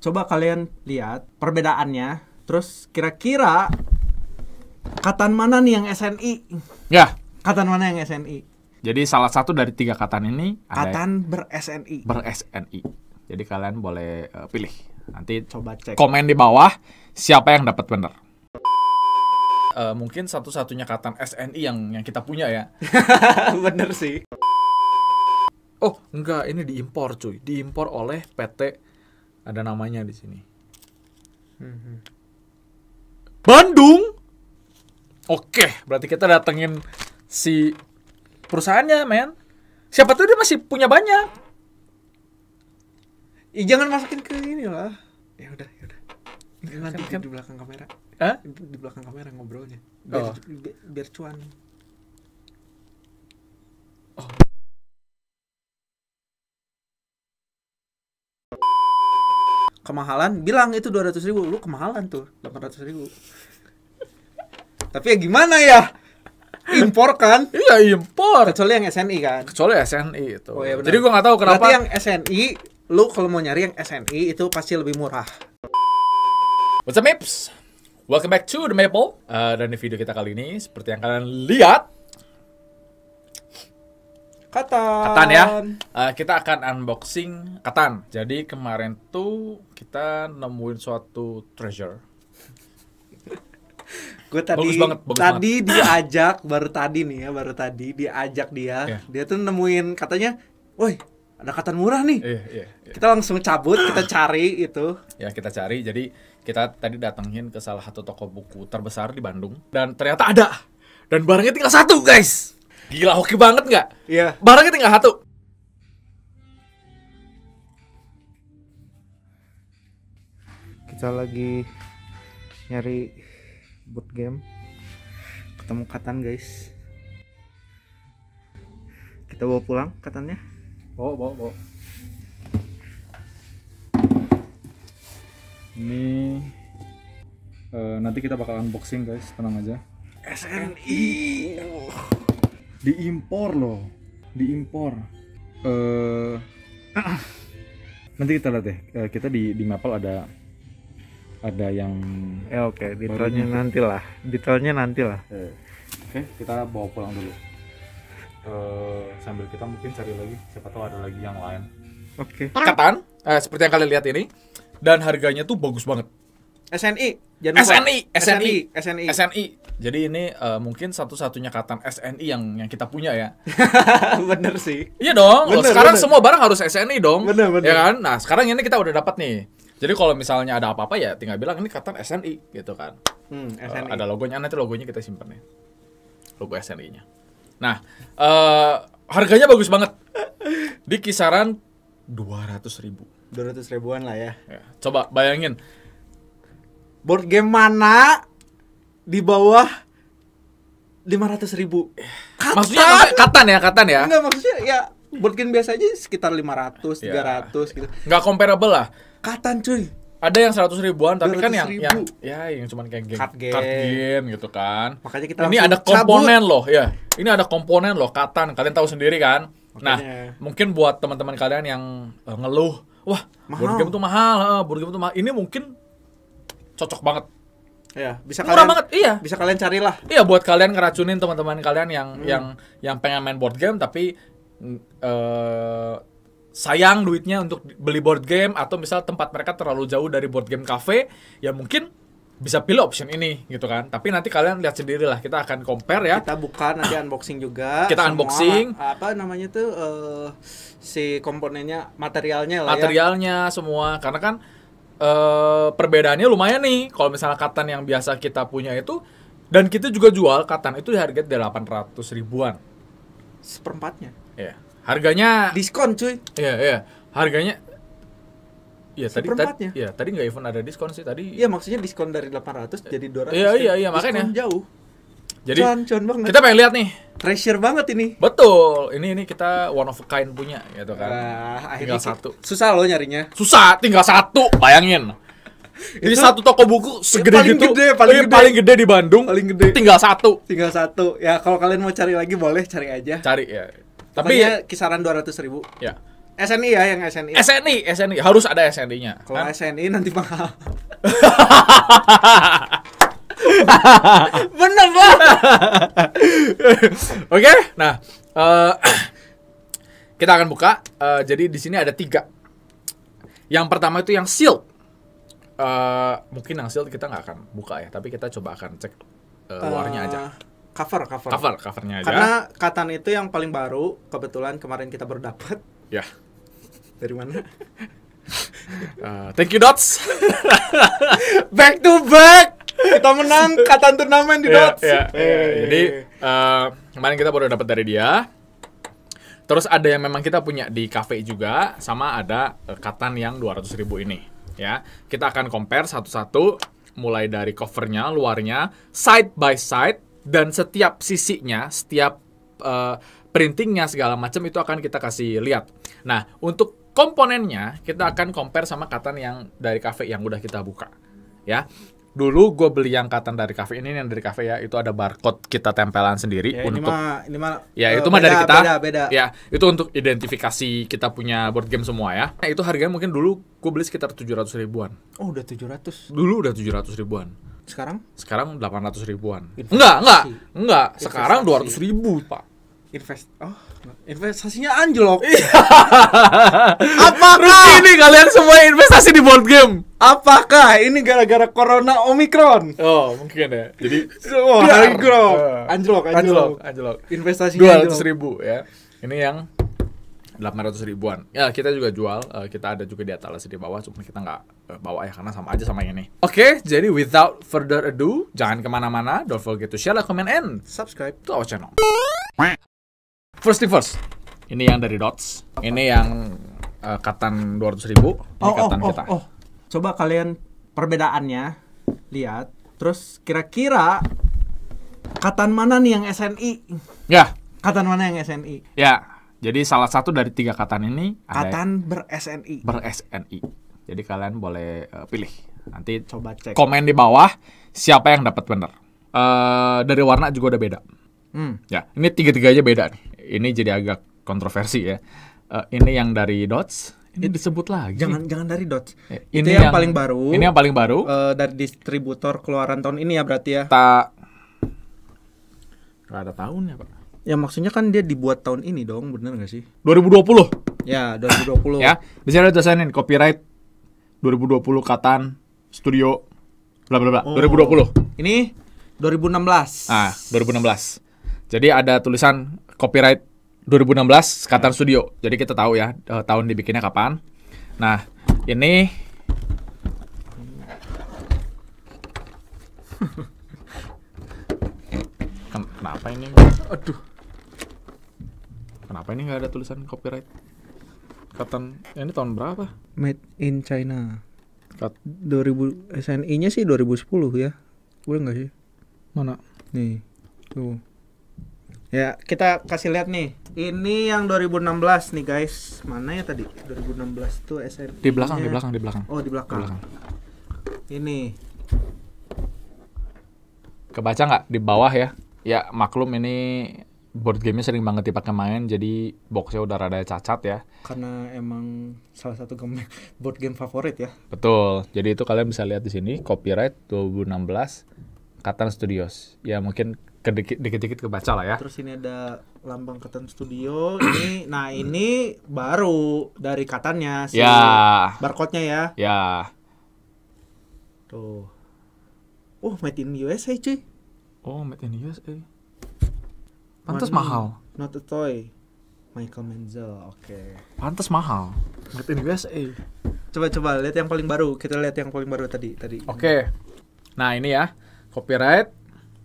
Coba kalian lihat perbedaannya. Terus kira-kira katan mana nih yang SNI? Ya. Katan mana yang SNI? Jadi salah satu dari 3 katan ini katan ber-SNI. Ber-SNI. Jadi kalian boleh pilih. Nanti coba cek. Komen di bawah siapa yang dapat benar. Mungkin satu-satunya katan SNI yang kita punya ya. Bener sih. Oh, enggak, ini diimpor cuy. Diimpor oleh PT, ada namanya di sini. Bandung. Oke, berarti kita datengin si perusahaannya, men. Siapa tuh dia masih punya banyak. Jangan masukin ke ini lah. Ya udah. Nanti kan di belakang kamera. Hah? Di belakang kamera ngobrolnya. Biar cuan. Oh. Kemahalan, bilang itu 200.000, lu kemahalan tuh 800.000. Tapi ya gimana ya? Impor kan? Iya, impor. Kecuali yang SNI kan? Kecuali SNI itu. Oh, iya, jadi gua nggak tahu kenapa. Berarti yang SNI, lu kalau mau nyari yang SNI itu pasti lebih murah. What's up, Mips? Welcome back to The Maple. Dan di video kita kali ini, seperti yang kalian lihat, Katan ya. Kita akan unboxing Katan. Jadi kemarin tuh kita nemuin suatu treasure. Gue tadi diajak baru tadi diajak dia. Yeah. Dia tuh nemuin katanya, "Woi, ada Katan murah nih." Yeah. Kita langsung cabut, kita cari itu. Ya, kita cari. Jadi kita tadi datengin ke salah satu toko buku terbesar di Bandung dan ternyata ada. Dan barangnya tinggal 1, guys. Gila, hoki banget nggak? Iya. Barangnya tinggal 1. Kita lagi nyari boot game. Ketemu Katan, guys. Kita bawa pulang Katannya. Bawa. Ini nanti kita bakal unboxing, guys. Tenang aja. SNI. Diimpor loh. Nanti kita lihat deh. Kita di Maple ada yang oke, detailnya nanti lah. Oke, kita bawa pulang dulu. Sambil kita mungkin cari lagi, siapa tahu ada lagi yang lain. Oke. Katan, seperti yang kalian lihat ini, dan harganya tuh bagus banget. SNI. Jadi ini mungkin satu-satunya Katan SNI yang kita punya ya. Bener sih. Iya dong. Sekarang semua barang harus SNI dong. Bener. Ya kan? Nah, sekarang ini kita udah dapat nih. Jadi kalau misalnya ada apa-apa ya tinggal bilang ini Katan SNI gitu kan. SNI. Ada logonya, nanti logonya kita simpen nih. Logo SNI-nya. Nah, harganya bagus banget. Di kisaran 200.000. 200.000-an lah ya. Coba bayangin. Board game mana di bawah 500.000? Maksudnya Katan ya? Enggak, maksudnya ya board game biasa aja sekitar 500, 300 gitu. Enggak comparable lah. Katan cuy. Ada yang 100 ribuan, tapi kan yang cuman kayak card game gitu kan. Makanya kita ini ada komponen loh, ya. Ini ada komponen loh Katan. Kalian tahu sendiri kan? Makanya. Nah, mungkin buat teman-teman kalian yang ngeluh, wah, board game tuh mahal. Ini mungkin cocok banget. Ya, bisa murah banget, iya. Bisa kalian carilah. Iya, buat kalian ngeracunin teman-teman kalian yang pengen main board game tapi sayang duitnya untuk beli board game, atau misal tempat mereka terlalu jauh dari board game cafe, ya mungkin bisa pilih option ini gitu kan. Tapi nanti kalian lihat sendiri lah, kita akan compare ya. Kita buka nanti unboxing juga. Kita unboxing apa namanya tuh si komponennya, materialnya lah. Materialnya semua, karena kan perbedaannya lumayan nih. Kalau misalnya Katan yang biasa kita punya itu, dan kita juga jual Katan itu di harga 800 ribuan. Seperempatnya. Iya. Harganya diskon cuy. Iya. Harganya tadi nggak even ada diskon sih tadi. Iya, maksudnya diskon dari 800 jadi 200. Iya, makanya jauh. Jadi cuan banget. Kita pengen lihat nih. Treasure banget ini. Betul. Ini kita one of a kind punya gitu kan. Tinggal 1. Susah loh nyarinya. Susah, tinggal 1. Bayangin. Ini satu toko buku segede gitu. Paling gede di Bandung. Paling gede. Tinggal 1. Ya, kalau kalian mau cari lagi boleh cari aja. Cari ya. Tapi ya kisaran 200.000. Ya. SNI ya, yang SNI. SNI harus ada SNI-nya. Kalau kan? SNI nanti mahal. Bener lah. Oke, nah kita akan buka. Jadi di sini ada 3. Yang pertama itu yang sealed. Mungkin yang sealed kita nggak akan buka ya, tapi kita coba akan cek luarnya aja. Covernya aja. Karena katan itu yang paling baru, kebetulan kemarin kita baru dapat. Ya. Dari mana? Thank you Dots. Back to back. Kita menang katan turnamen di Dots. Jadi kemarin kita baru dapat dari dia. Terus ada yang memang kita punya di cafe juga, sama ada katan yang 200.000 ini. Ya, kita akan compare satu-satu, mulai dari covernya, luarnya, side by side, dan setiap sisinya, setiap printingnya segala macam itu akan kita kasih lihat. Nah, untuk komponennya kita akan compare sama katan yang dari cafe yang udah kita buka. Ya. Dulu gue beli yang katan dari cafe ini, yang dari cafe ya, itu ada barcode kita tempelan sendiri ya, untuk ini mah ya itu mah dari kita beda. Ya itu untuk identifikasi kita punya board game semua ya. Nah, itu harganya mungkin dulu gue beli sekitar 700 ribuan. Oh udah 700. Dulu udah 700 ribuan. Sekarang 800 ribuan. Enggak. Sekarang 200 ribu pak. Investasinya anjlok. Apakah ini kalian semua investasi di board game? Apakah ini gara-gara corona Omicron? Oh mungkin ya. Jadi anjlok. Investasinya 200 ribu ya. Ini yang 800 ribuan. Ya kita juga jual. Kita ada juga di atas di bawah. Cuma kita nggak bawa ya karena sama aja sama ini. Oke, jadi without further ado, jangan kemana-mana. Don't forget to share, like, comment, and subscribe to our channel. First thing first, ini yang dari Dots. Ini yang katan 200 ribu. Ini katan kita. Coba kalian perbedaannya lihat. Terus kira-kira katan mana nih yang SNI? Ya. Katan mana yang SNI? Ya. Jadi salah satu dari 3 katan ini katan ber-SNI. Jadi kalian boleh pilih. Nanti coba cek. Komen di bawah siapa yang dapat benar. Dari warna juga udah beda. Ya, ini 3-3 aja beda nih. Ini jadi agak kontroversi ya. Ini yang dari Dots. Ini disebut lagi. Jangan dari Dots. Ini yang paling baru. Ini yang paling baru. Dari distributor keluaran tahun ini ya berarti ya. Gak ada tahunnya pak. Ya maksudnya kan dia dibuat tahun ini dong, bener gak sih? 2020. Ya 2020. Ya, di sini ada tulisanin copyright 2020 Katan Studio bla bla bla. 2020. Ini 2016. 2016. Jadi ada tulisan copyright 2016 Katan Studio. Jadi kita tahu ya tahun dibikinnya kapan. Nah, ini kenapa ini? Aduh. Kenapa ini nggak ada tulisan copyright? Katan ini tahun berapa? Made in China. 2000 SNI-nya sih 2010 ya. Boleh nggak sih? Mana? Nih. Tuh. Ya, kita kasih lihat nih. Ini yang 2016 nih, guys. Mana ya tadi? 2016 tuh SNI. Di belakang. Oh, di belakang. Ini. Kebaca nggak di bawah ya? Ya, maklum ini board game-nya sering banget dipakai main, jadi box-nya udah rada cacat ya. Karena emang salah satu board game favorit ya. Betul. Jadi itu kalian bisa lihat di sini copyright 2016 Katan Studios. Ya mungkin dikit-dikit kebaca lah ya. Terus ini ada lambang Katan Studio. ini baru dari Katannya sih. Ya. Barcode-nya ya. Ya. Tuh. Oh, made in USA cuy. Oh, made in USA. Pantas mahal. Not a toy. Michael Menzel. Oke. Pantas mahal. Made in USA. Coba lihat yang paling baru. Kita lihat yang paling baru tadi. Oke. Nah, ini ya. Copyright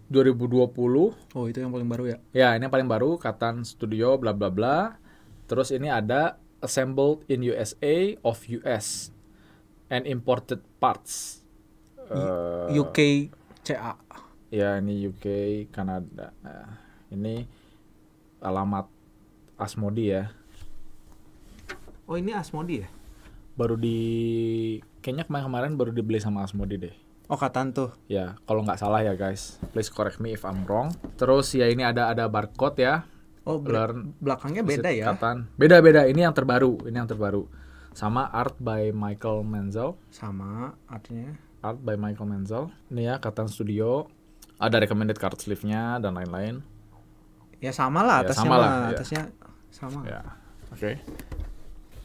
2020. Oh, itu yang paling baru ya? Ya, ini yang paling baru. Katan Studio bla bla bla. Terus ini ada assembled in USA of US and imported parts. UK CA. Ya, ini UK, Kanada. Ini alamat Asmodi ya. Oh, ini Asmodi ya? Kayaknya kemarin baru dibeli sama Asmodi deh. Oh, Katan tuh. Ya, kalau nggak salah ya guys. Please correct me if I'm wrong. Terus ya ini ada barcode ya. Oh, belakangnya beda ya? Beda. Ini yang terbaru. Sama Art by Michael Menzel. Sama artnya. Art by Michael Menzel. Ini ya Catan Studio. Ada recommended card sleeve-nya dan lain-lain. Ya sama lah atasnya. Sama lah. Atasnya sama. Ya. Oke.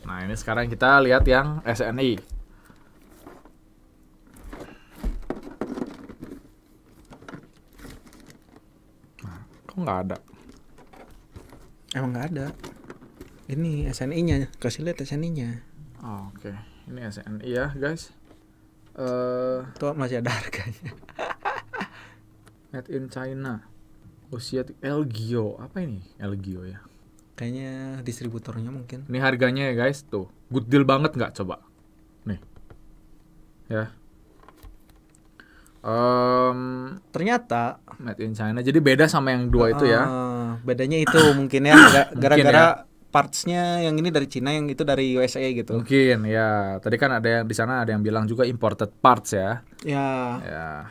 Nah, ini sekarang kita lihat yang SNI. Nah, kok nggak ada? Emang nggak ada. Ini SNI-nya. Kasih lihat SNI-nya. Oh, oke. Ini SNI ya, guys. Tuh masih ada harganya. Made in China. Oceanic Elgio. Apa ini? Elgio ya. Kayaknya distributornya mungkin. Ini harganya ya, guys. Tuh. Good deal banget nggak coba? Nih. Ya. Ternyata made in China. Jadi beda sama yang dua itu ya. Bedanya itu mungkin ya gara-gara partsnya yang ini dari Cina, yang itu dari USA gitu. Mungkin ya. Tadi kan ada yang di sana ada yang bilang juga imported parts ya. Ya.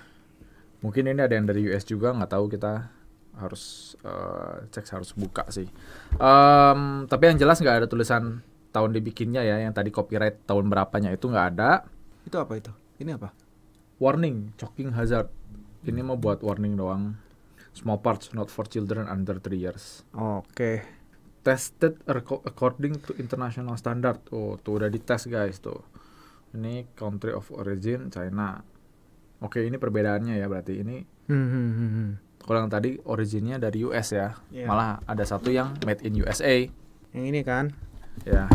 Mungkin ini ada yang dari US juga, nggak tahu, kita harus cek, harus buka sih. Tapi yang jelas nggak ada tulisan tahun dibikinnya ya. Yang tadi copyright tahun berapanya itu nggak ada. Itu apa itu? Ini apa? Warning, choking hazard. Ini mau buat warning doang. Small parts not for children under 3 years. Oke. Tested according to international standard. Oh, tuh udah dites guys tuh. Ini country of origin China. Oke, ini perbedaannya ya berarti ini. Kalau yang tadi originnya dari US ya. Malah ada satu yang made in USA. Yang ini kan? Ya.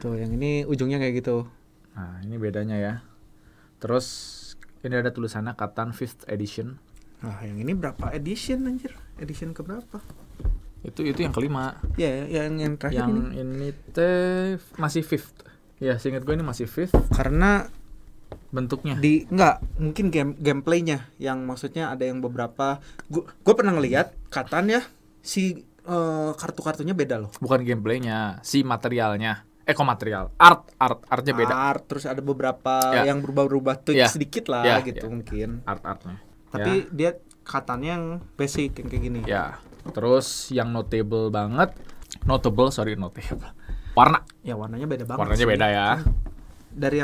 Tuh, yang ini ujungnya kayak gitu. Nah, ini bedanya ya. Terus ini ada tulisannya Catan 5th edition. Nah, yang ini berapa edition anjir? Edition ke berapa? Itu yang kelima. Ya, yang terakhir yang ini teh masih 5th. Ya, seingat gue ini masih 5th. Karena bentuknya mungkin gameplaynya yang maksudnya ada yang beberapa. Gue pernah ngeliat Catan ya, si kartu-kartunya beda loh. Bukan gameplaynya, si materialnya. Material. Artnya beda. Terus ada beberapa yang berubah-ubah tweak sedikit lah gitu mungkin. Artnya. Tapi dia Catan yang basic yang kayak gini. Ya. Terus yang notable. Warna. Ya warnanya beda banget. Warnanya beda ya. Dari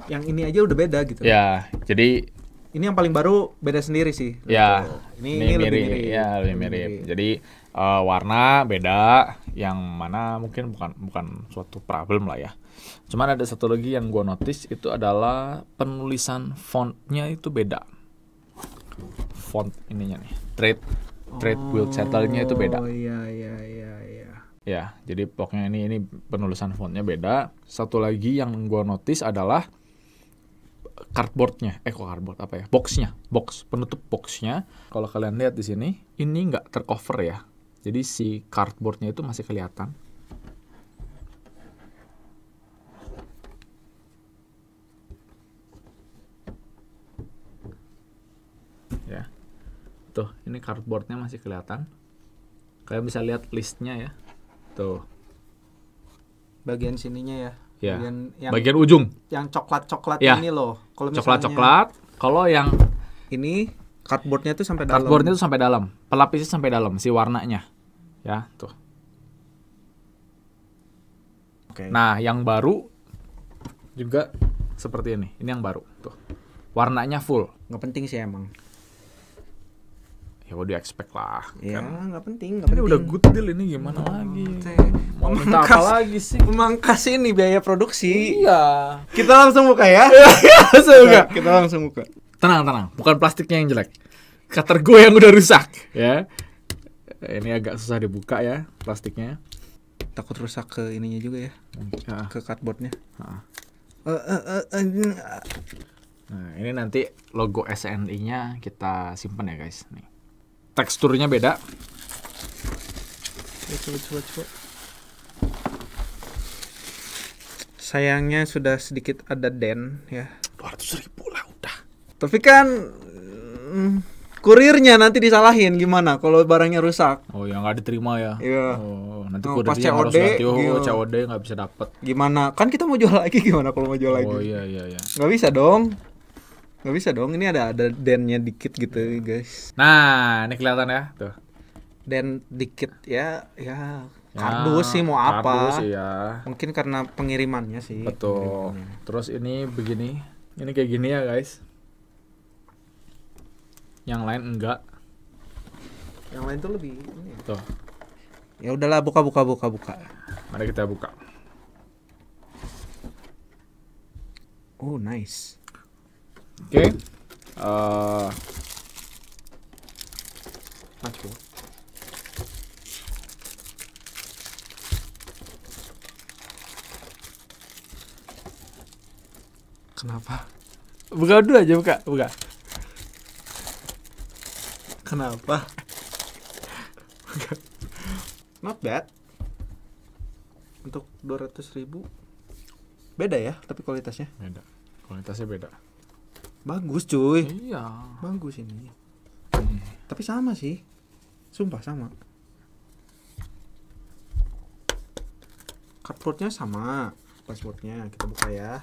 yang ini aja udah beda gitu. Ya, jadi ini yang paling baru beda sendiri sih. Ya. Ini lebih mirip. Ya, lebih mirip. Jadi warna beda, yang mana mungkin bukan suatu problem lah ya. Cuman ada satu lagi yang gue notice itu adalah penulisan fontnya itu beda. Font ininya nih, trade will settle-nya itu beda. Oh iya. Ya, jadi pokoknya ini penulisan fontnya beda. Satu lagi yang gue notice adalah cardboardnya, box penutup boxnya. Kalau kalian lihat di sini, ini nggak tercover ya. Jadi si cardboardnya itu masih kelihatan. Ya, tuh ini cardboardnya masih kelihatan. Kalian bisa lihat listnya ya. Tuh. Bagian sininya ya. Ya. Bagian ujung. Yang coklat ya. Ini loh. Kalau coklat. Kalau yang ini cardboardnya tuh sampai dalam. Cardboardnya tuh sampai dalam. Pelapisnya sampai dalam si warnanya. Ya, tuh. Okay. Nah, yang baru juga seperti ini. Ini yang baru, tuh. Warnanya full. Nggak penting sih emang. Ya udah expect lah. Ya, kan? nggak penting. Ini udah good deal ini gimana lagi? Mau minta apa lagi sih? Memangkas ini biaya produksi. Iya. Kita langsung buka ya. Kita langsung buka. Tenang. Bukan plastiknya yang jelek. Cutter gue yang udah rusak. Ya. Ini agak susah dibuka ya plastiknya. Takut rusak ke ininya juga ya. Ke cardboardnya. Nah, ini nanti logo SNI-nya kita simpan ya guys. Nih. Teksturnya beda. Coba. Sayangnya sudah sedikit ada den ya. 200.000 lah udah. Tapi kan kurirnya nanti disalahin gimana kalau barangnya rusak? Oh ya nggak diterima ya. Iya. Oh nanti kurirnya harus ganti. COD nggak bisa dapet. Gimana? Kan kita mau jual lagi gimana kalau mau jual lagi? Oh iya. Nggak bisa dong. Ini ada dennya dikit gitu guys. Nah ini kelihatan ya tuh. dan dikit ya kardus sih mau apa? Kardus ya. Mungkin karena pengirimannya sih. Betul. Terus ini begini, ini kayak gini ya guys. Yang lain enggak. Yang lain tuh lebih ini. Tuh. Ya udahlah, buka. Mari kita buka. Oh, nice. Oke. Maju. Kenapa? Buka dulu aja, buka. Kenapa? Not bad. Untuk 200.000 beda ya, tapi kualitasnya beda. Kualitasnya beda. Bagus cuy. Iya. Bagus ini. Tapi sama sih. Sumpah sama. Cardboardnya sama. Passwordnya kita buka ya.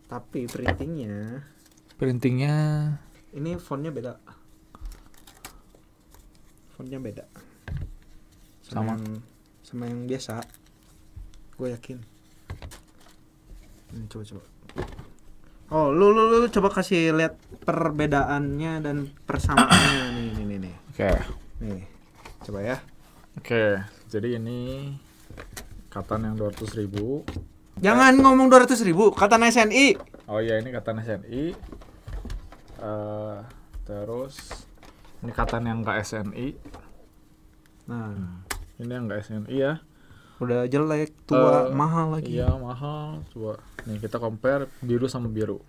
Tapi printingnya ini fontnya beda. Sama yang biasa. Gue yakin. Ini coba. Oh, lu coba kasih lihat perbedaannya dan persamaannya nih. Oke. Nih. Coba ya. Oke. Jadi ini katan yang 200.000. Jangan ngomong 200.000, katan SNI. Oh iya, ini katan SNI. Terus ini katan yang enggak SNI. Nah, ini yang enggak SNI ya. Udah jelek, tua, mahal lagi. Iya, mahal. Coba nih kita compare biru sama biru.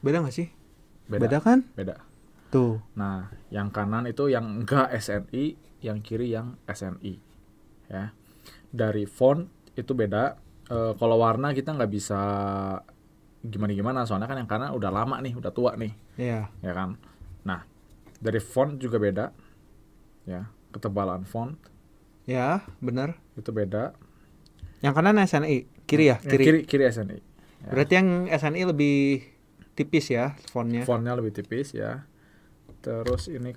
Beda nggak sih? Beda kan? Beda. Tuh. Nah, yang kanan itu yang enggak SNI, yang kiri yang SNI. Ya. Dari font itu beda. Kalau warna kita nggak bisa gimana, soalnya kan yang kanan udah lama nih, udah tua nih. Iya. Ya kan? Nah, dari font juga beda. Ya, ketebalan font. Ya, benar. Itu beda. Yang kanan SNI, kiri ya? Kiri SNI. Ya. Berarti yang SNI lebih tipis ya fontnya? Fontnya lebih tipis ya. Terus ini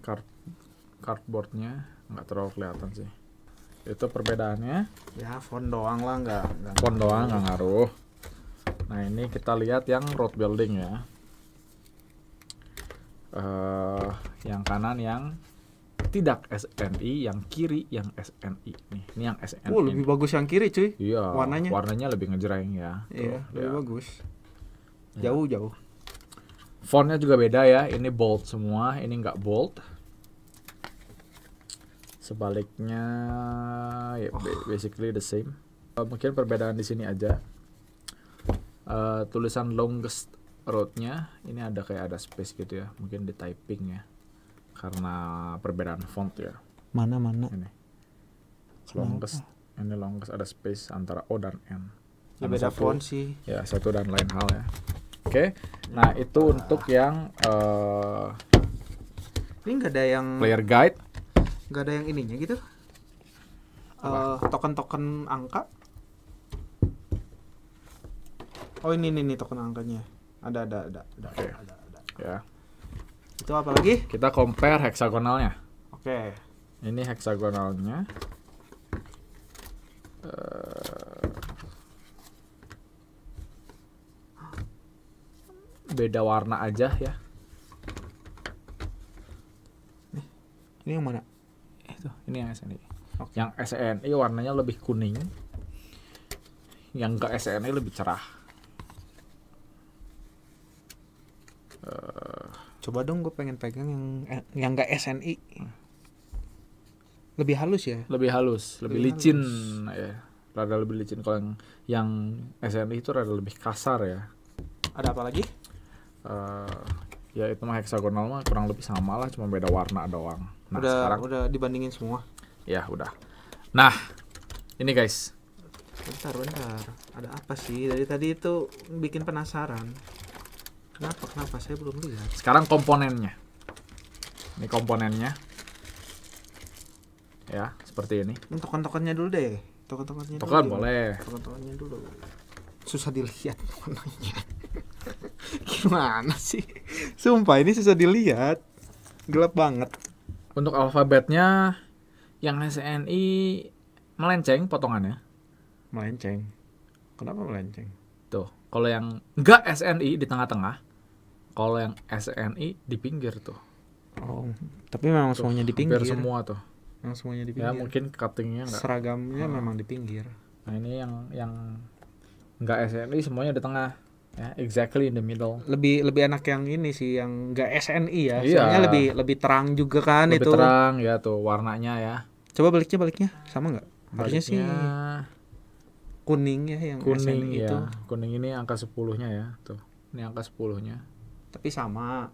cardboardnya nggak terlalu kelihatan sih. Itu perbedaannya. Ya, font doang lah, nggak Font doang nggak ngaruh. Nah, ini kita lihat yang road building ya. Yang kanan yang tidak SNI, yang kiri yang SNI. Nih, ini yang SNI. Lebih bagus yang kiri cuy. Iya. Warnanya lebih ngejreng ya. Iya, lebih bagus. Ya. Jauh. Fontnya juga beda ya. Ini bold semua, ini nggak bold. Sebaliknya ya basically the same. Mungkin perbedaan di sini aja. Tulisan longest road-nya ini ada space gitu ya. Mungkin di typing ya. Karena perbedaan font ya. Mana? Ini. Longest ada space antara O dan N. Ya beda font sih. Ya, satu dan lain hal ya. Oke. Nah, itu untuk yang ini enggak ada yang player guide. Nggak ada yang ininya gitu, token angka. Oh ini token angkanya ada. Oke. Ya. Itu apa lagi? Kita compare heksagonalnya. Oke. Ini heksagonalnya. Beda warna aja ya. Ini yang mana? Ini yang SNI. Okay. Yang SNI warnanya lebih kuning. Yang enggak SNI lebih cerah. Coba dong, gue pengen pegang yang enggak SNI. Lebih halus ya? Lebih licin ya. Rada lebih licin. Kalau yang SNI itu rada lebih kasar ya. Ada apa lagi? Ya itu mah heksagonal mah kurang lebih sama lah, cuma beda warna doang. Nah, sekarang udah dibandingin semua. Ya, udah. Nah, ini guys. Bentar. Ada apa sih? Dari tadi itu bikin penasaran. Kenapa? Saya belum lihat. Sekarang komponennya. Ini komponennya. Ya, seperti ini. Token-tokennya dulu deh. Token-tokennya dulu. Token boleh. Token-tokennya dulu. Susah dilihat warnanya. Gimana sih? Sumpah ini susah dilihat. Gelap banget. Untuk alfabetnya Yang SNI melenceng potongannya. Melenceng. Kenapa melenceng? Tuh, kalau yang enggak SNI di tengah-tengah, kalau yang SNI di pinggir tuh. Oh, tapi memang tuh, semuanya di pinggir. Hampir semua tuh. Yang semuanya di pinggir. Ya mungkin cuttingnya enggak. Seragamnya memang di pinggir. Nah ini yang enggak SNI semuanya di tengah. Ya, exactly in the middle. Lebih enak yang ini sih, yang enggak SNI ya. Iya. Soalnya lebih terang juga kan lebih itu. Lebih terang ya tuh warnanya ya. Coba baliknya sama enggak? Harusnya sih kuning ya yang kuning SNI ya. itu. Kuning ini angka 10-nya ya, tuh. Ini angka 10-nya. Tapi sama.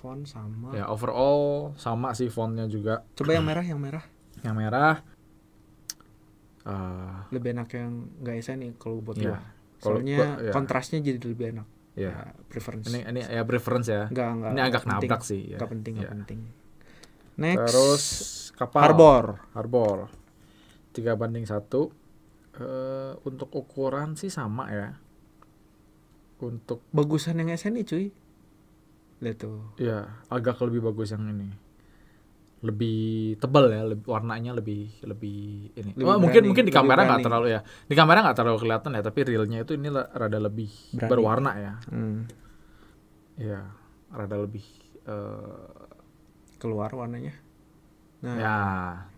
Font sama. Ya, overall sama sih fontnya juga. Coba yang merah. Yang merah lebih enak yang enggak SNI kalau buat ya. gua. Soalnya kontrasnya jadi lebih enak. Ya, preference. Ini ya preference ya. Enggak. Ini agak penting. nabrak sih ya. Enggak penting. Next. Terus kapal. Harbor. 3:1. Untuk ukuran sih sama ya. Untuk bagusan yang SNI cuy. Lihat tuh. Ya, agak lebih bagus yang ini. Lebih tebal ya, warnanya lebih ini. Mungkin di kamera nggak terlalu ya. Di kamera nggak terlalu kelihatan ya, tapi realnya itu ini rada lebih berani. Berwarna ya. Ya, rada lebih keluar warnanya. Nah, ya,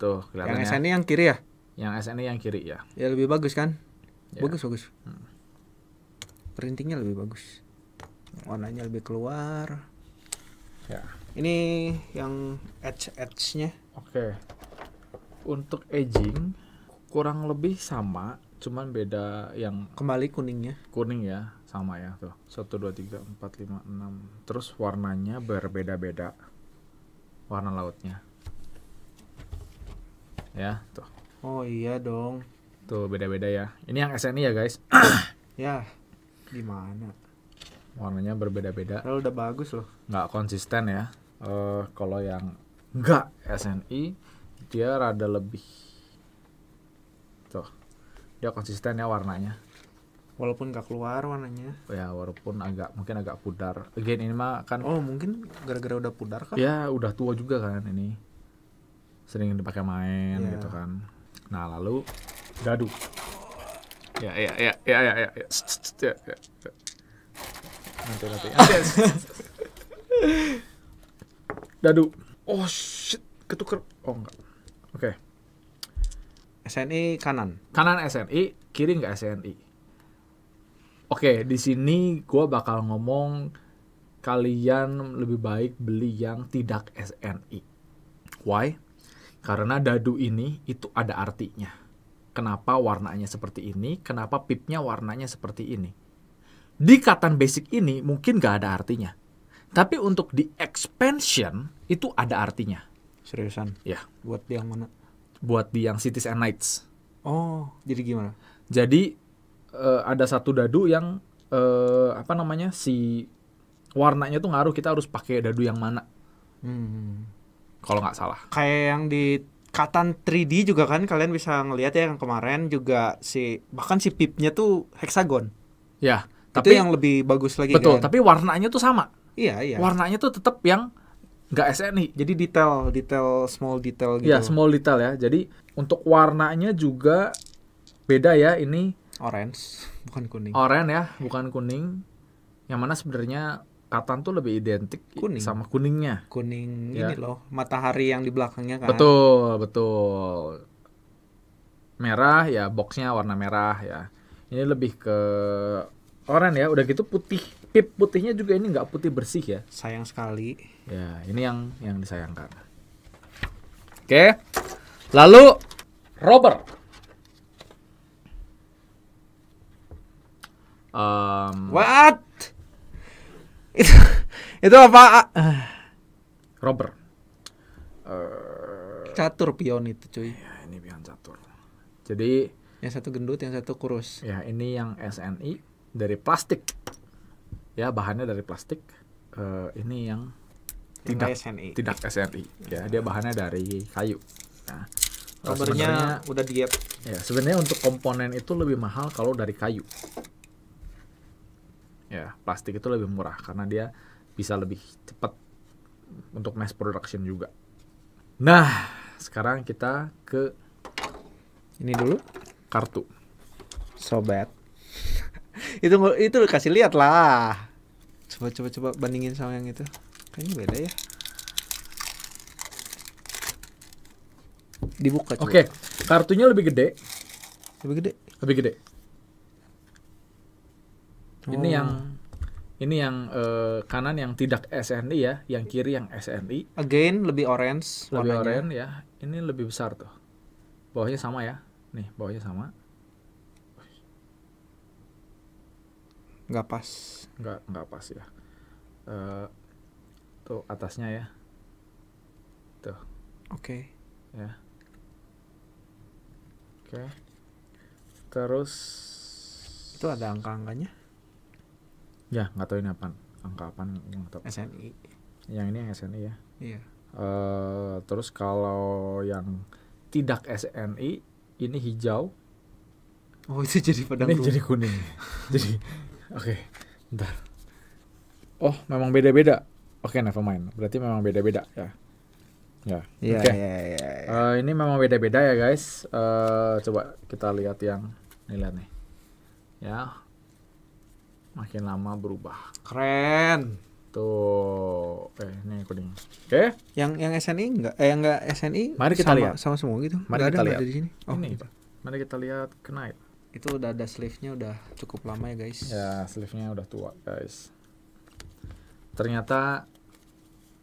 tuh kelihatannya. Yang SNI yang kiri ya? Yang SNI yang kiri ya. Ya lebih bagus kan? Ya. Bagus. Printingnya lebih bagus. Warnanya lebih keluar. Ya. Ini yang edge-nya. Oke. Untuk edging kurang lebih sama, cuman beda yang kembali kuningnya. Kuning ya, sama ya tuh. 1 2 3 4 5 6. Terus warnanya berbeda-beda. Warna lautnya. Ya, tuh. Oh iya dong. Tuh beda-beda ya. Ini yang SNI ya, guys. Ya. Gimana? Warnanya berbeda-beda. Kalau udah bagus loh. Nggak konsisten ya. Kalau yang nggak SNI dia rada lebih. Tuh. Dia konsisten ya warnanya. Walaupun nggak keluar warnanya. Ya, walaupun mungkin agak pudar. Again ini mah kan. Oh, mungkin gara-gara udah pudar kan? Ya, udah tua juga kan ini. Sering dipakai main gitu kan. Nah, lalu dadu. Ya. Nanti. Dadu. Oh shit, ketuker. Oh enggak. Oke. SNI kanan. Kanan SNI, kiri enggak SNI. Oke, di sini gua bakal ngomong kalian lebih baik beli yang tidak SNI. Why? Karena dadu ini itu ada artinya. Kenapa warnanya seperti ini? Kenapa pipnya warnanya seperti ini? Di katan basic ini mungkin gak ada artinya. Tapi untuk di expansion itu ada artinya. Seriusan? Ya. Buat di yang mana? Buat di yang Cities and Nights. Oh, jadi gimana? Jadi ada satu dadu yang si warnanya tuh ngaruh, kita harus pakai dadu yang mana. Kalau nggak salah. Kayak yang di katan 3D juga kan kalian bisa ngelihat ya, yang kemarin juga bahkan si pipnya tuh heksagon. Ya, tapi itu yang lebih bagus lagi. Betul, kan? Tapi warnanya tuh sama. Iya. Warnanya tuh tetap yang nggak SNI. Jadi small detail gitu. Iya, small detail ya. Jadi untuk warnanya juga beda ya, ini orange, bukan kuning. Orange ya, bukan kuning. Yang mana sebenarnya katan tuh lebih identik sama kuningnya. Kuning ya. Ini loh, matahari yang di belakangnya kan. Betul. Merah ya, boxnya warna merah ya. Ini lebih ke oranye ya. Udah gitu putih. Pip putihnya juga ini nggak putih bersih ya. Sayang sekali. Ya, ini yang disayangkan. Oke. Lalu rubber. What? Itu apa? Rubber. Catur pion itu cuy. Ya, ini pion catur. Jadi yang satu gendut, yang satu kurus. Ya, ini yang SNI dari plastik. Ya, bahannya dari plastik. Ini yang tidak SNI. Ya, dia bahannya dari kayu. Nah, rubbernya udah diet. Ya, sebenarnya untuk komponen itu lebih mahal kalau dari kayu. Ya, plastik itu lebih murah karena dia bisa lebih cepat untuk mass production juga. Nah, sekarang kita ke ini dulu kartu. Sobat. itu kasih lihat lah. Coba bandingin sama yang itu. Kayaknya beda ya. Dibuka coba. Oke, kartunya lebih gede. Lebih gede. Ini yang kanan yang tidak SNI ya, yang kiri yang SNI. Again lebih orange. Lebih warnanya. orange ya. Ini lebih besar tuh. Bawahnya sama ya. Nih, bawahnya sama. Nggak pas. Nggak pas ya. Tuh atasnya ya. Tuh. Oke. Ya. Oke. Terus itu ada angka-angkanya? Ya, nggak tahu ini apa. Angka apa? SNI. Yang ini yang SNI ya. Iya. Terus kalau yang tidak SNI ini hijau. Oh, itu jadi padang ini jadi kuning. Jadi oke, bentar. Oh, memang beda-beda. Oke, never mind. Berarti memang beda-beda ya. Ya. Iya, Oke. iya. Ini memang beda-beda ya, guys. Coba kita lihat yang ini, lihat nih. Ya. Makin lama berubah. Keren. Tuh. Ini kuning. Oke. Yang SNI enggak SNI. Mari kita lihat. Sama semua gitu. Mari kita lihat. Ada di sini. Oh, ini. gitu. Mari kita lihat Knight. Itu udah ada sleeve-nya, udah cukup lama ya, guys. Ya, sleeve-nya udah tua, guys. Ternyata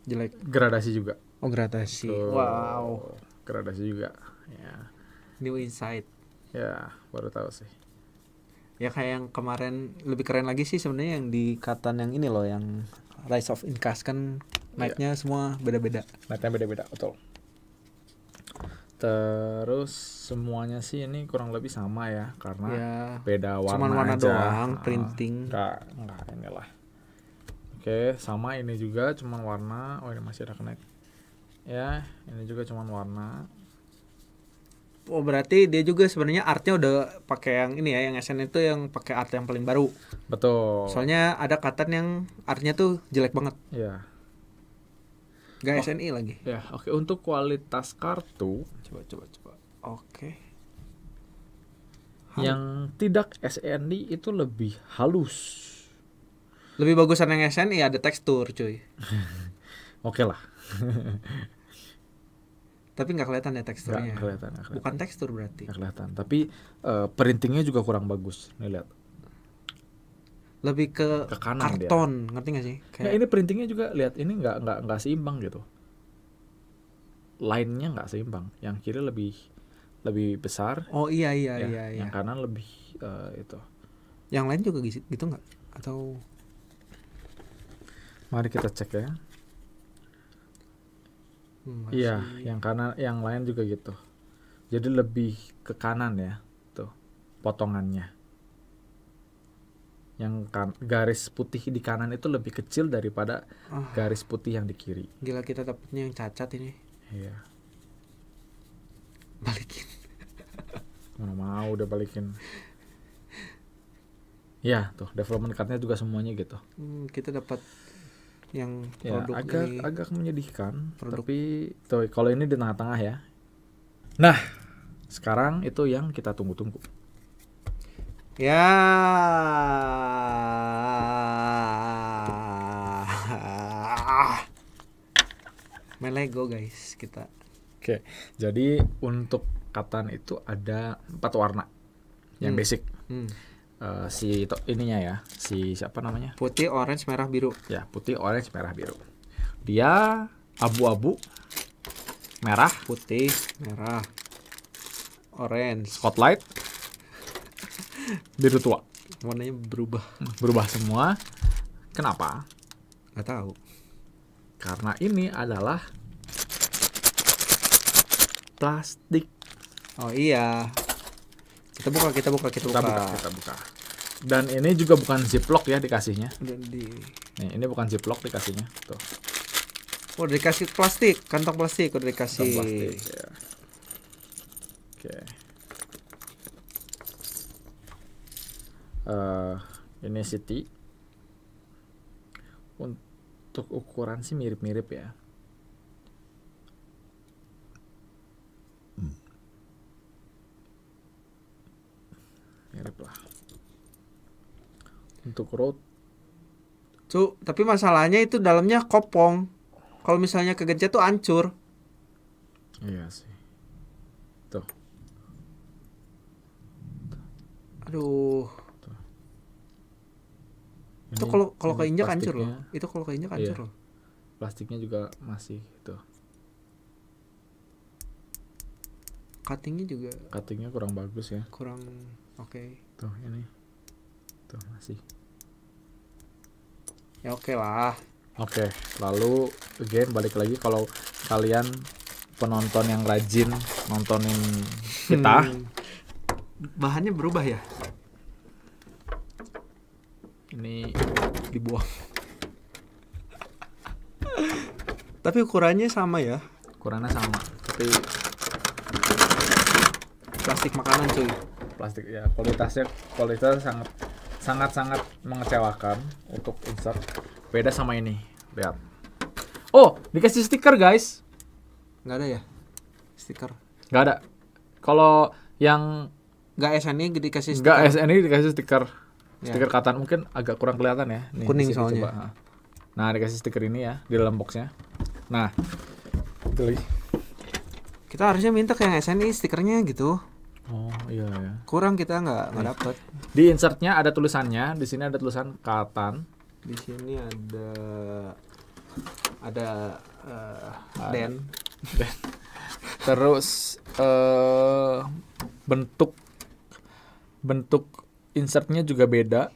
Jelek. Gradasi juga. Oh, gradasi. Tuh. Wow. Gradasi juga. Ya. New Insight. Ya, baru tahu sih. Ya kayak yang kemarin lebih keren lagi sih sebenarnya yang di Katan yang ini loh, yang Rise of Incas kan Knight-nya semua beda-beda. Knight-nya beda-beda, betul. Terus semuanya sih ini kurang lebih sama ya, karena ya, beda warna. Cuman warna aja. doang, printing. Enggak inilah. Oke, sama ini juga cuman warna. Oh, ini masih ada Knight. Ya, ini juga cuman warna. Oh, berarti dia juga sebenarnya artnya udah pakai yang ini ya, yang SN itu yang pakai art yang paling baru. Betul. Soalnya ada Katan yang artnya tuh jelek banget. Ya. Gak SNI lagi. Ya, oke. Untuk kualitas kartu, Coba. Oke. yang tidak SNI itu lebih halus. Lebih bagusan yang SNI, ada tekstur, cuy. Oke lah. Tapi nggak kelihatan ya teksturnya. Nggak kelihatan. Bukan tekstur berarti. Nggak kelihatan. Tapi printingnya juga kurang bagus. Nih lihat. Lebih ke kanan karton, ngerti nggak sih? Kayak... ini printingnya juga lihat, ini nggak seimbang gitu. Line-nya nggak seimbang. Yang kiri lebih besar. Oh iya. Yang kanan lebih itu. Yang lain juga gitu nggak? Atau? Mari kita cek ya. Iya, yang kanan, yang lain juga gitu. Jadi lebih ke kanan ya, tuh potongannya. Yang garis putih di kanan itu lebih kecil daripada garis putih yang di kiri. Gila, kita dapetnya yang cacat ini. Iya. Balikin. Mana mau udah balikin. Ya, tuh development card-nya juga semuanya gitu. Kita dapat yang ya, produk agak menyedihkan, produk. Tapi tuh kalau ini di tengah-tengah ya. Nah, sekarang itu yang kita tunggu-tunggu. Ya. Main Lego, guys, kita. Oke. Jadi untuk Katan itu ada 4 warna. Yang basic. Ininya ya, siapa namanya? Putih, orange, merah, biru. Ya, putih, orange, merah, biru. Dia abu-abu, merah, putih, merah, orange, spotlight, biru tua. Warnanya Berubah semua. Kenapa? Nggak tahu. Karena ini adalah plastik. Oh iya. Kita buka. Dan ini juga bukan ziplock ya dikasihnya. Nih, ini bukan ziplock dikasihnya. Tuh. Oh, dikasih plastik, kantong plastik udah dikasih. Kantong plastik, ya. Oke. Ini City. Untuk ukuran sih mirip-mirip ya. untuk road. Tapi masalahnya itu dalamnya kopong. Kalau misalnya kegencet tuh hancur. Iya sih. Tuh. Aduh. Tuh. Itu kalau keinjak hancur loh. Itu kalau keinjak hancur loh. Plastiknya juga masih tuh. Cuttingnya kurang bagus ya. Kurang oke. Tuh ini. Tuh masih. Ya oke lah. Oke, lalu again balik lagi kalau kalian penonton yang rajin nontonin kita, bahannya berubah ya. Ini dibuang. Tapi ukurannya sama ya. Ukurannya sama, tapi plastik makanan cuy. Plastik ya, kualitasnya sangat mengecewakan untuk insert. Beda sama ini, lihat. Oh, dikasih stiker guys. Nggak ada ya stiker? Nggak ada. Kalau yang nggak SNI dikasih stiker. Nggak SNI dikasih stiker. Stiker katan mungkin agak kurang kelihatan ya. Nih, kuning soalnya. Coba. Nah, dikasih stiker ini ya di dalam boxnya. Nah, itu lagi. Kita harusnya minta ke yang SNI stikernya gitu. Oh iya ya. Kurang kita nggak dapet. Di insertnya ada tulisannya. Di sini ada tulisan katan. Di sini ada den. Terus bentuk insertnya juga beda.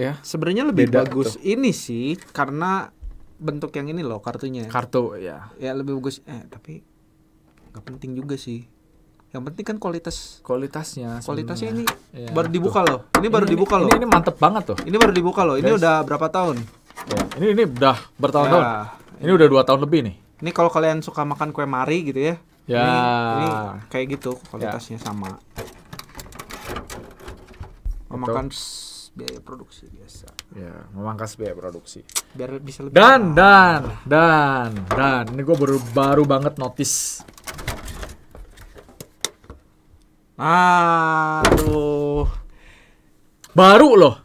Ya. Sebenarnya lebih beda bagus tuh. Ini sih karena bentuk yang ini loh kartunya. Kartu ya. Ya lebih bagus. Tapi nggak penting juga sih. Yang penting kan kualitasnya ini ya, baru dibuka loh. Ini baru dibuka loh. Ini mantep banget tuh. Ini baru dibuka loh. Ini udah berapa tahun? Ya, ini udah bertahun-tahun. Ya, ini udah 2 tahun lebih nih. Ini kalau kalian suka makan kue mari gitu ya. Ya. Ini kayak gitu kualitasnya sama. Memakan biaya produksi biasa. Ya, memangkas biaya produksi. Biar bisa lebih. Dan ini gue baru banget notice. Aduh. Baru loh.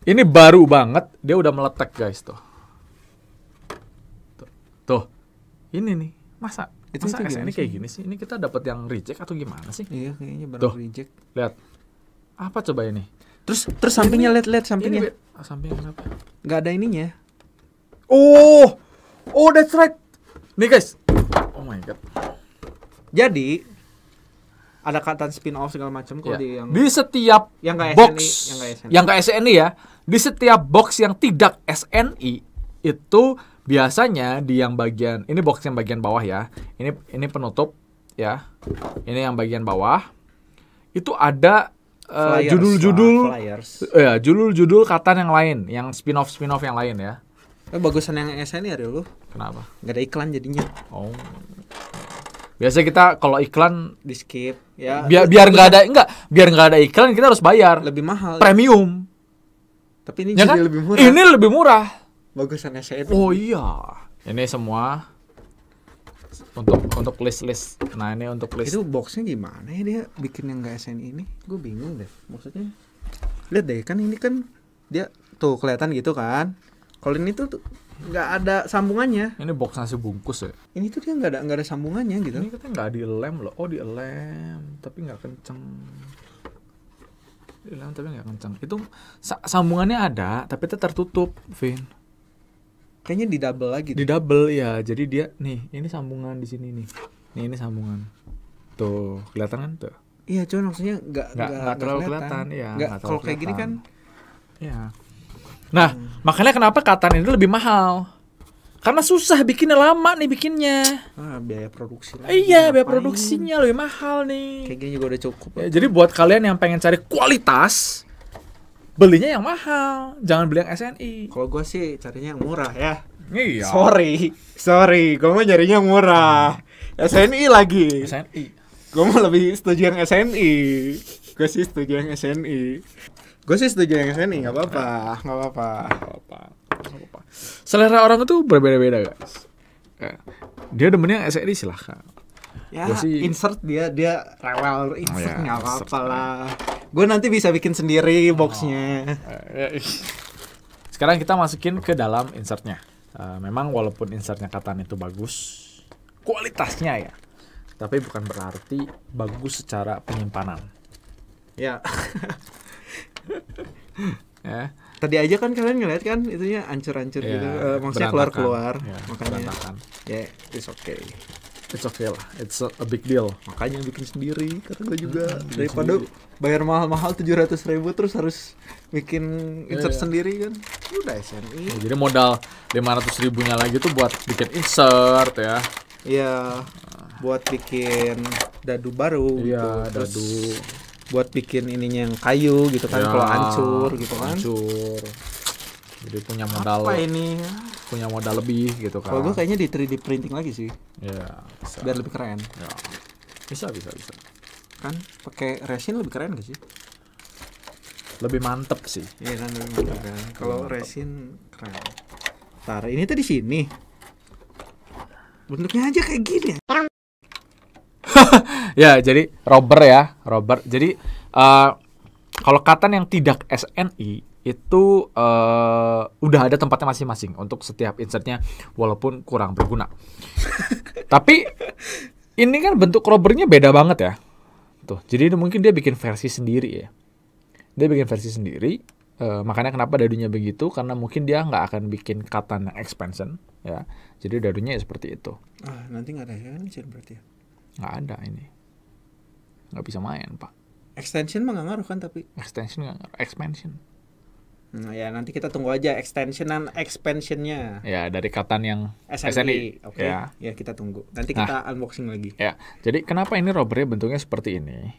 Ini baru banget, dia udah meletek guys tuh. Tuh. Ini nih, masa SNI kayak gini sih? Ini kita dapat yang reject atau gimana sih? Iya, kayaknya baru tuh, reject. Lihat. Apa coba ini? Terus sampingnya lihat sampingnya. Sampingnya kenapa? Nggak ada ininya. Oh, that's right. Nih guys. Oh my god. Jadi ada kata spin-off segala macam kalau di yang di setiap yang box SNI, yang nggak SNI ya, di setiap box yang tidak SNI itu biasanya di yang bagian ini box yang bagian bawah ya, ini penutup ya, ini yang bagian bawah itu ada judul-judul ya, judul-judul katan yang lain, yang spin-off yang lain ya. Bagusan yang SNI ada lu. Kenapa? Nggak ada iklan jadinya. Oh. Biasa kita kalau iklan di skip ya. Biar nggak ada iklan kita harus bayar. Lebih mahal. Premium. Tapi ini ya jadi kan? lebih murah. Ini lebih murah. Bagusan SNI. Oh iya. Ini semua untuk list. Nah, ini untuk list. Itu boxnya gimana ya dia bikin yang nggak SNI ini? Gue bingung deh. Maksudnya lihat deh kan ini kan dia tuh kelihatan gitu kan. Kalau ini tuh nggak ada sambungannya. Ini box nasi bungkus ya. Ini tuh dia nggak ada sambungannya gitu. Ini katanya nggak dilem loh. Oh dilem, tapi nggak kenceng. Dilem tapi nggak kenceng. Itu sambungannya ada, tapi itu tertutup, Vin. Kayaknya di double lagi. Di double ya. Jadi dia nih, ini sambungan di sini nih. Nih ini sambungan. Tuh kelihatan kan tuh. Iya, cuman maksudnya nggak terlalu kelihatan. Ya. Kalau kayak gini kan. Ya. Nah, makanya kenapa katan ini lebih mahal? Karena susah bikinnya, lama nih bikinnya. Biaya produksi lah. Iya, biaya produksinya lebih mahal nih. Kayak gini juga udah cukup. Ya, jadi buat kalian yang pengen cari kualitas, belinya yang mahal. Jangan beli yang SNI. Kalau gue sih carinya yang murah ya. Iya. Sorry, gue mau nyarinya yang murah. SNI lagi. SNI. Gue mau lebih setuju yang SNI. Gue sih setuju yang SNI. Nggak apa-apa. Selera orang itu berbeda-beda guys. Dia demennya SNI silahkan. Ya, Gua sih insert dia rewel insert ya, nggak insert. apa-apa lah. Gue nanti bisa bikin sendiri boxnya. Sekarang kita masukin ke dalam insertnya. Memang walaupun insertnya katan itu bagus kualitasnya ya, tapi bukan berarti bagus secara penyimpanan. Ya. Ya, Tadi aja kan kalian ngeliat kan itunya hancur-hancur ya, gitu. Maksudnya berantakan. keluar-keluar. Ya, Makanya berantakan. ya it's okay. It's okay lah, it's a big deal. Makanya bikin sendiri kata gue juga daripada bayar mahal-mahal 700.000 terus harus bikin insert Iya. sendiri kan. Udah SNI. Ya, jadi modal 500.000-nya lagi tuh buat bikin insert ya. Iya. Buat bikin dadu baru Iya, gitu. Terus dadu. buat bikin ininya yang kayu gitu kan Ya, kalau hancur gitu kan. Hancur. Jadi punya modal Apa ini? lebih gitu kan. Kalau gue kayaknya di 3D printing lagi sih Ya, bisa. biar lebih keren. Ya. Bisa. Kan pakai resin lebih keren gak sih? Lebih mantep sih. Iya kan lebih mantap kan. Kalau resin keren. Ntar ini tuh di sini. Bentuknya aja kayak gini. Ya, jadi rubber. Jadi kalau katan yang tidak SNI itu udah ada tempatnya masing-masing untuk setiap insertnya walaupun kurang berguna. Tapi ini kan bentuk rubbernya beda banget ya. Tuh, jadi mungkin dia bikin versi sendiri ya. Dia bikin versi sendiri. Makanya kenapa dadunya begitu, karena mungkin dia nggak akan bikin katan yang expansion ya. Jadi dadunya ya seperti itu. Nanti nggak ada extension berarti ya? Nggak ada ini. Nggak bisa main, Pak. Extension mah nggak ngaruh kan tapi. Extension nggak ngaruh, expansion. Nah ya nanti kita tunggu aja extensionan expansionnya. Ya, dari katan yang SNI. Oke. Ya. Ya kita tunggu. Nanti kita unboxing lagi. Ya, jadi kenapa ini rubbernya bentuknya seperti ini?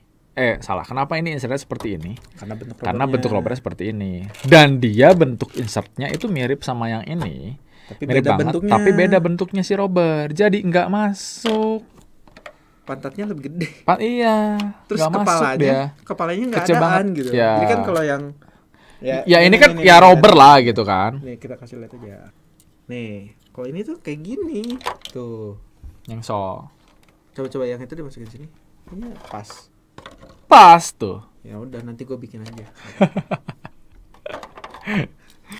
Salah. Kenapa ini insertnya seperti ini? Karena bentuk rubbernya seperti ini. Dan dia bentuk insertnya itu mirip sama yang ini. Tapi mirip beda banget, bentuknya. tapi beda bentuknya si rubber. Jadi nggak masuk. Pantatnya lebih gede. Iya. Terus nggak masuk dia. kepalanya nggak Kecil adaan banget. gitu. Ya. Jadi kan kalau yang Ya ini kan ya rubber lah gitu kan. Nih kita kasih lihat aja. Nih, kalau ini tuh kayak gini. Tuh. Yang so. Coba-coba yang itu dimasukin sini. Ini pas. Pas tuh. Ya udah nanti gue bikin aja.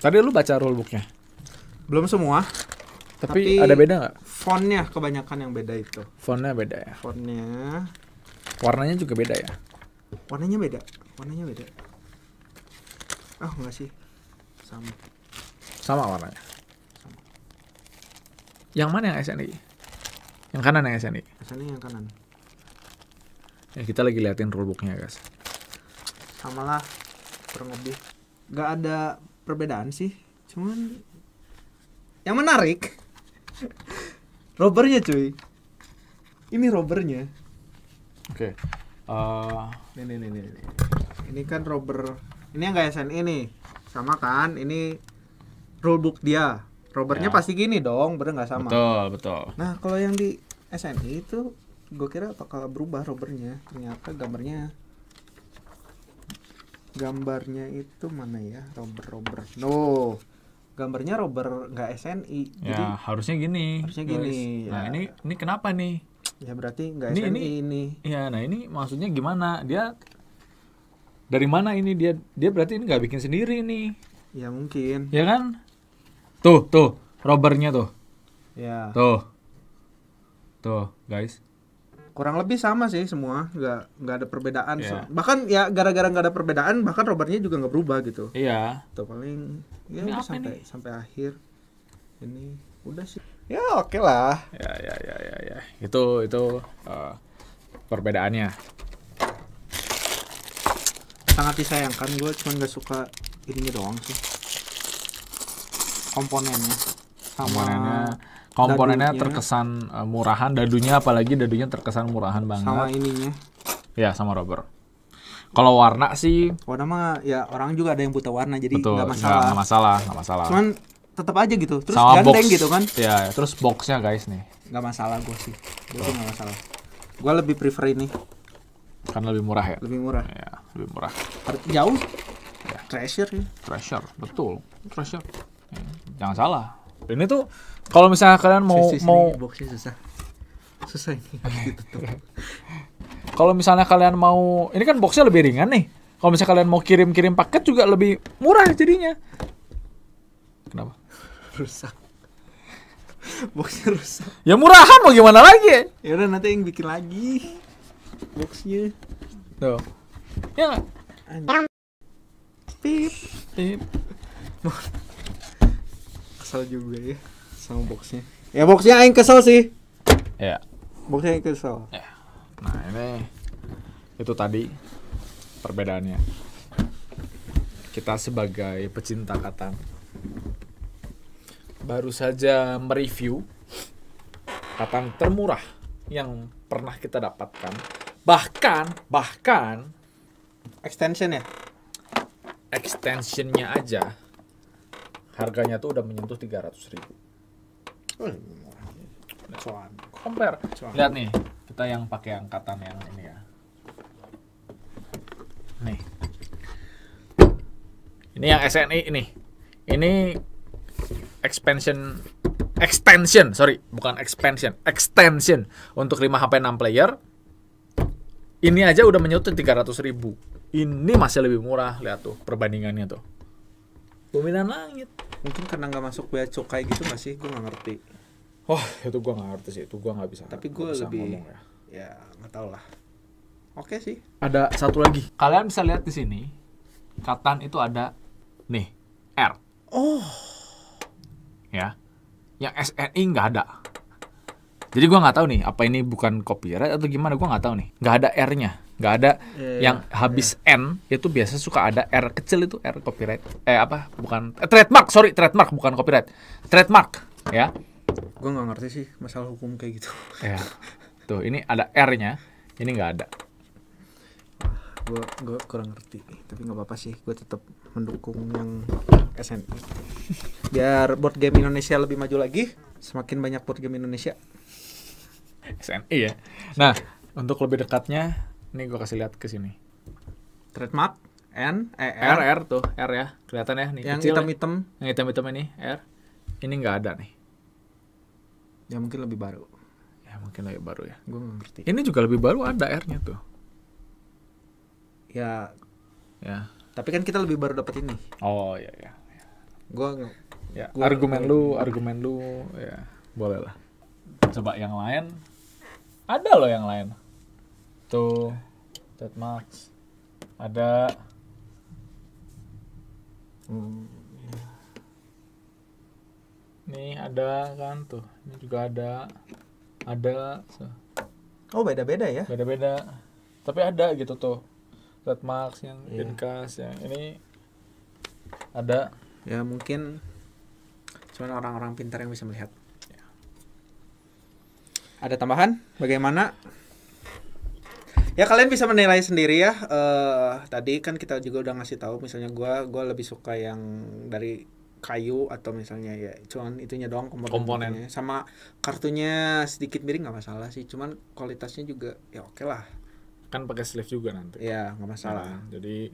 Tadi lu baca rulebooknya. Belum semua. Tapi ada beda nggak? Fontnya kebanyakan yang beda itu. Fontnya beda ya. Fontnya. Warnanya juga beda ya. Warnanya beda. Oh enggak sih. Sama warnanya. Yang mana yang SNI? Yang kanan yang SNI. Asalnya yang kanan. Ya, kita lagi liatin rulebooknya guys. Sama lah. Kurang lebih. Gak ada perbedaan sih. Cuman yang menarik rubbernya cuy. Ini rubbernya. Oke. Nih. Ini kan rubber. Ini yang gak SNI nih. Sama kan? Ini rulebook dia. Rubbernya Ya. pasti gini dong, bener nggak sama? Betul. Nah kalau yang di SNI itu gue kira bakal berubah rubbernya. Ternyata gambarnya itu mana ya? Rubber. No, gambarnya rubber nggak SNI. Ya, Jadi harusnya gini. harusnya guys. gini, Nah, ya. ini kenapa nih? ya berarti nggak Ini- SNI ini. Ya, nah ini maksudnya gimana? Dia dari mana ini dia berarti ini nggak bikin sendiri nih. Ya mungkin. Ya kan? Tuh, rubbernya tuh. Ya. Tuh, guys. Kurang lebih sama sih semua. Nggak ada perbedaan. Ya. Bahkan ya gara-gara nggak ada perbedaan, bahkan rubbernya juga nggak berubah gitu. Iya. Tuh paling ya Ini udah apa sampai akhir. Ini udah sih. Ya oke lah. Ya. Itu perbedaannya. Sangat disayangkan, gue cuma nggak suka ininya doang sih. Komponennya. Komponennya dadunya. terkesan murahan, dadunya terkesan murahan banget. Sama ininya. Ya, sama rubber. Kalau warna sih Warna mah ya orang juga ada yang buta warna jadi betul, nggak masalah. nggak masalah. Cuman tetap aja gitu. Terus sama gandeng box gitu kan. Ya, terus boxnya guys nih. Nggak masalah gue sih. Gue sih nggak masalah. Gue lebih prefer ini. Kan lebih murah ya. Lebih murah. Ya, lebih murah. Jauh. Ya. Treasure ya. Treasure, betul. Treasure. Ya, jangan salah. Ini tuh kalau misalnya kalian mau Boxnya susah. Susah ini harus ditutup. Kalau misalnya kalian mau, ini kan boxnya lebih ringan nih. Kalau misalnya kalian mau kirim paket juga lebih murah jadinya. Kenapa? Rusak. Boxnya rusak. Ya murahan mau gimana lagi? Ya udah nanti yang bikin lagi boxnya. Tuh. Ya nggak? Anjir. Pip. Pip. Kesel juga ya sama boxnya. Ya boxnya aing kesel sih. Ya. Boxnya aing kesel. Ya. Nah ini itu tadi perbedaannya. Kita sebagai pecinta Katan baru saja mereview Katan termurah yang pernah kita dapatkan. Bahkan Extension ya? extensionnya aja harganya tuh udah menyentuh 300.000. Oh, murah. Cuan. Compare. Lihat nih, kita yang pakai angkatan yang ini ya. Nih. Ini yang SNI ini. Ini extension, sorry, bukan expansion, extension untuk 5 HP 6 player. Ini aja udah menyentuh 300.000. Ini masih lebih murah, lihat tuh perbandingannya tuh. Bumi dan langit. Mungkin karena nggak masuk bea cukai gitu nggak sih? Gue nggak ngerti. Wah, itu gua nggak ngerti sih, itu gua nggak bisa. Tapi gue lebih ya nggak tahu lah. Oke sih. Ada satu lagi. Kalian bisa lihat di sini. Katan itu ada nih, R. Oh. Ya. Yang SNI nggak ada. Jadi gua nggak tahu nih, apa ini bukan copyright atau gimana, gua nggak tahu nih. Nggak ada R-nya. Nggak ada yang habis N, itu biasa suka ada R kecil, itu R copyright. Trademark bukan copyright. Trademark, ya. Gue nggak ngerti sih masalah hukum kayak gitu. Ya. Tuh, ini ada R-nya, ini nggak ada. Gue kurang ngerti, tapi nggak apa-apa sih. Gue tetap mendukung yang SNI. Biar board game Indonesia lebih maju lagi. Semakin banyak board game Indonesia. SNI ya. Nah, untuk lebih dekatnya, nih gue kasih lihat ke sini. Trademark R tuh, R ya, kelihatan ya nih. Yang kecil hitam-hitam. Ya. Yang hitam-hitam ini R. Ini nggak ada nih. Ya mungkin lebih baru. Ya mungkin lebih baru ya. Gue nggak ngerti. Ini juga lebih baru, ada R-nya tuh. Ya. Ya. Tapi kan kita lebih baru dapat ini. Oh iya ya. Gue Ya. Argumen lu ya boleh lah. Coba yang lain. Ada loh yang lain. Tuh, trademark. Ada. Nih ada kan tuh. Ini juga ada. Ada. Oh beda-beda ya? Beda-beda. Tapi ada gitu tuh. Trademark yang Inkas yang ini ada. Ya mungkin cuman orang-orang pintar yang bisa melihat. Ya. Ada tambahan? Bagaimana? Ya kalian bisa menilai sendiri ya. Tadi kan kita juga udah ngasih tahu, misalnya gue lebih suka yang dari kayu atau misalnya ya cuman itunya doang komponen. Sama kartunya sedikit miring nggak masalah sih. Cuman kualitasnya juga ya oke lah. Kan pakai sleeve juga nanti. Ya nggak masalah. Nah, jadi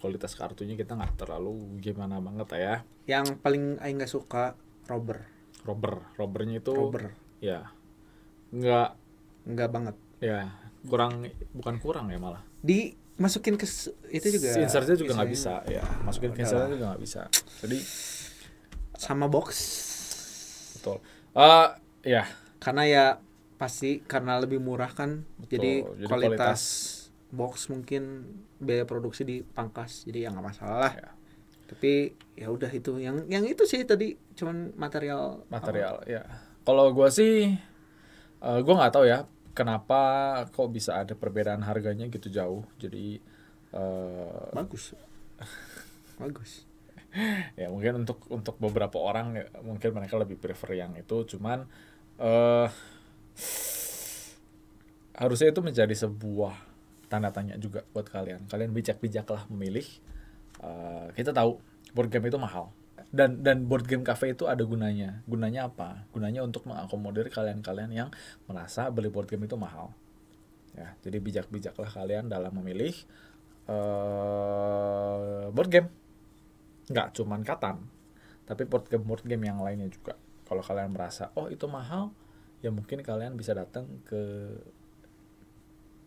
kualitas kartunya kita nggak terlalu gimana banget ya. Yang paling aing nggak suka rubbernya itu ya nggak banget ya, bukan kurang ya, malah dimasukin ke itu juga insertnya juga nggak bisa ya, masukin ke insertnya juga nggak bisa, jadi sama box betul ya karena ya pasti karena lebih murah kan. Betul. Jadi kualitas box mungkin biaya produksi dipangkas, jadi ya nggak masalah lah ya. Tapi ya udah itu yang itu sih tadi cuman material ya. Kalau gue sih gue nggak tahu ya kenapa kok bisa ada perbedaan harganya gitu jauh. Jadi bagus ya mungkin untuk beberapa orang ya, mungkin mereka lebih prefer yang itu. Cuman harusnya itu menjadi sebuah tanda tanya juga buat kalian bijak-bijaklah memilih. Kita tahu board game itu mahal dan board game cafe itu ada gunanya apa? Gunanya untuk mengakomodir kalian yang merasa beli board game itu mahal ya. Jadi bijak-bijaklah kalian dalam memilih board game, nggak cuman Katan tapi board game yang lainnya juga. Kalau kalian merasa oh itu mahal, ya mungkin kalian bisa datang ke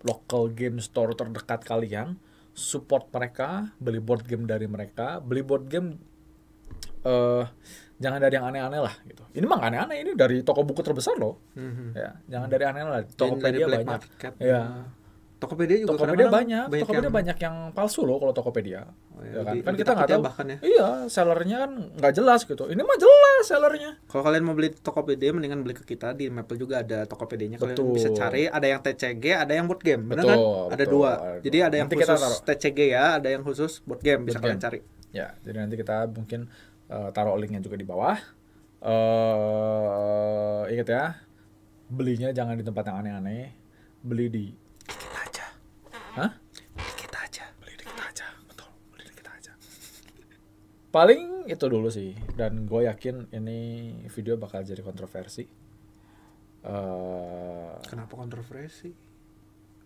local game store terdekat kalian, support mereka, beli board game dari mereka. Beli board game jangan dari yang aneh-aneh lah gitu. Ini mah nggak aneh-aneh, ini dari toko buku terbesar loh. Ya, jangan dari aneh-aneh lah. Tokopedia banyak. Ya. Tokopedia juga Tokopedia banyak yang palsu loh kalau Tokopedia. Ya kan? Kan kita nggak tahu. Bahkan ya. Iya, sellernya kan nggak jelas gitu. Ini mah jelas sellernya. Kalau kalian mau beli Tokopedia, mendingan beli ke kita. Di Maple juga ada Tokopedia-nya. Kalian bisa cari. Ada yang TCG, ada yang board game. Benar kan? Ada dua. Jadi ada yang khusus TCG ya, ada yang khusus board game. Bisa kalian cari. Ya, jadi nanti kita mungkin taruh linknya juga di bawah. Ingat ya, belinya jangan di tempat yang aneh-aneh. Beli di kita aja. Hah? Kita aja. Beli di kita aja. Betul, beli di kita aja. Paling itu dulu sih. Dan gue yakin ini video bakal jadi kontroversi. Kenapa kontroversi?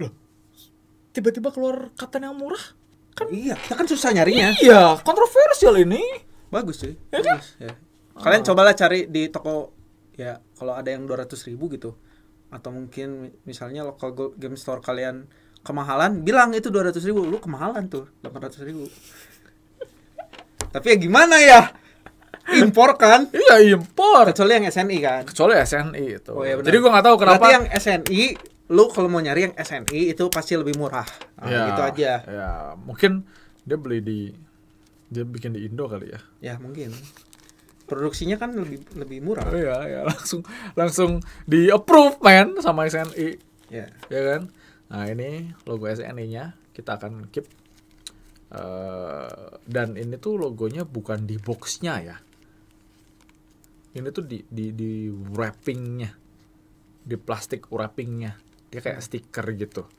Loh, tiba-tiba keluar kata yang murah. Kan iya, kita kan susah nyarinya. Iya, kontroversial ini. Bagus sih. Ya kan? Ya. Kalian cobalah cari di toko ya, kalau ada yang 200.000 gitu. Atau mungkin misalnya local game store kalian kemahalan, bilang itu 200.000, lu kemahalan tuh 800.000. Tapi ya gimana ya? Impor kan? Iya, impor. Kecuali yang SNI kan? Kecuali SNI itu. Oh, iya, jadi gua nggak tahu kenapa. Berarti yang SNI, lu kalau mau nyari yang SNI itu pasti lebih murah. Nah, ya, gitu aja. Ya, mungkin dia bikin di Indo kali ya. Ya, mungkin. Produksinya kan lebih murah. Oh, iya, ya langsung di approve man sama SNI. Ya. Ya kan? Nah, ini logo SNI-nya kita akan keep. Dan ini tuh logonya bukan di box-nya ya. Ini tuh di wrapping-nya. Di plastik wrapping-nya. Dia kayak stiker gitu.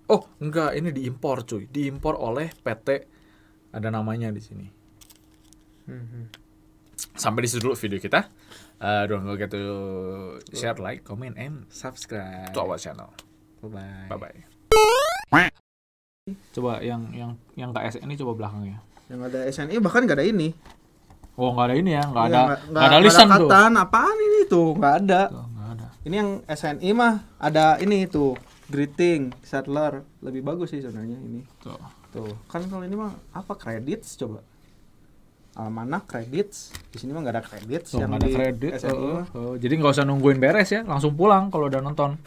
Oh, enggak, ini diimpor cuy. Diimpor oleh PT, ada namanya di sini. Sampai di situ dulu video kita. Don't forget to share, like, comment, and Subscribe to our channel. Bye-bye. Bye-bye. Coba yang ke SNI coba belakangnya. Yang ada SNI bahkan nggak ada ini. Oh, nggak ada ini ya, nggak Iya, ada lisan tuh. Katan, apaan ini tuh? Nggak ada. Tuh, nggak ada. Ini yang SNI mah ada ini tuh, greeting, settler, lebih bagus sih sebenarnya ini. Tuh, kan kalau ini mah apa credits coba? Almanak credits. Di sini mah nggak ada credits. Tuh, yang nggak ada di kredit. SNI mah. Jadi nggak usah nungguin beres ya, langsung pulang kalau udah nonton.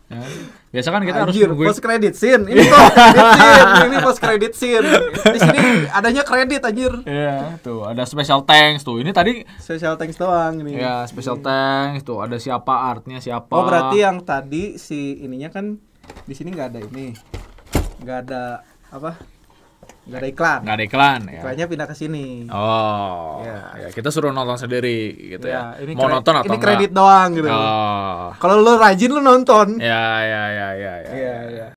Ya. Biasa kan kita harus nungguin post credit scene. Ini post credit scene. Ini post credit scene. Di sini adanya kredit anjir. Iya, tuh ada special thanks tuh. Ini tadi special thanks doang ini. Ya, special thanks tuh. Ada siapa, artnya siapa. Oh, berarti yang tadi si ininya kan di sini nggak ada ini. Nggak ada apa? Nggak ada iklan. Nggak ada iklan ya. Iklannya pindah ke sini. Oh. Ya, kita suruh nonton sendiri gitu ya. Mau nonton atau ini enggak? kredit doang gitu. Oh. Kalau lu rajin lu nonton. Ya. Iya.